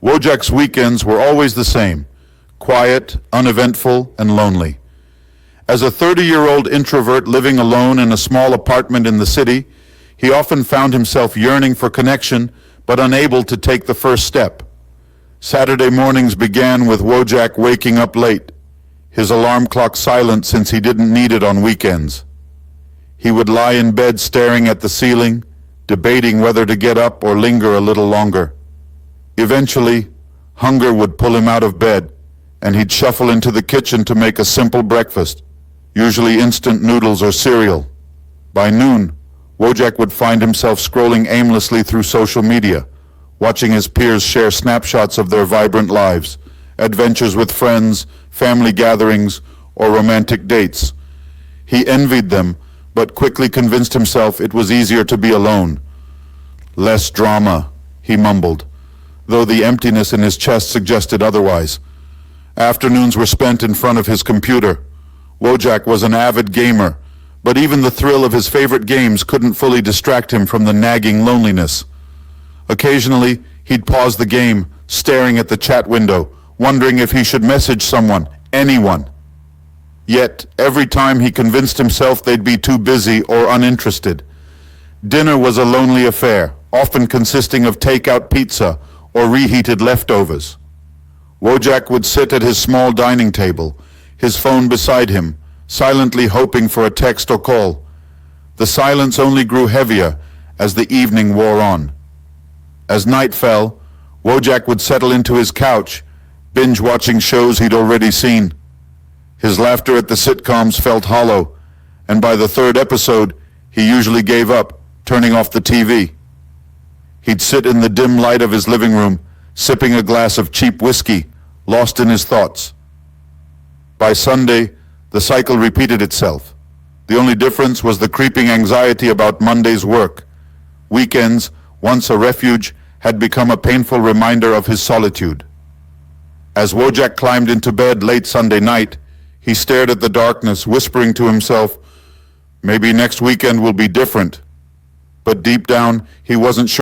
Wojak's weekends were always the same: quiet, uneventful, and lonely. As a 30-year-old introvert living alone in a small apartment in the city, he often found himself yearning for connection but unable to take the first step. Saturday mornings began with Wojak waking up late, his alarm clock silent since he didn't need it on weekends. He would lie in bed staring at the ceiling, debating whether to get up or linger a little longer. Eventually, hunger would pull him out of bed, and he'd shuffle into the kitchen to make a simple breakfast, usually instant noodles or cereal. By noon, Wojak would find himself scrolling aimlessly through social media, watching his peers share snapshots of their vibrant lives, adventures with friends, family gatherings, or romantic dates. He envied them, but quickly convinced himself it was easier to be alone. "Less drama," he mumbled, though the emptiness in his chest suggested otherwise. Afternoons were spent in front of his computer. Wojak was an avid gamer, but even the thrill of his favorite games couldn't fully distract him from the nagging loneliness. Occasionally, he'd pause the game, staring at the chat window, wondering if he should message someone, anyone. Yet, every time he convinced himself they'd be too busy or uninterested. Dinner was a lonely affair, often consisting of takeout pizza or reheated leftovers. Wojak would sit at his small dining table, his phone beside him, silently hoping for a text or call. The silence only grew heavier as the evening wore on. As night fell, Wojak would settle into his couch, binge-watching shows he'd already seen. His laughter at the sitcoms felt hollow, and by the third episode, he usually gave up, turning off the TV. He'd sit in the dim light of his living room, sipping a glass of cheap whiskey, lost in his thoughts. By Sunday, the cycle repeated itself. The only difference was the creeping anxiety about Monday's work. Weekends, once a refuge, had become a painful reminder of his solitude. As Wojak climbed into bed late Sunday night, he stared at the darkness, whispering to himself, "Maybe next weekend will be different." But deep down, he wasn't sure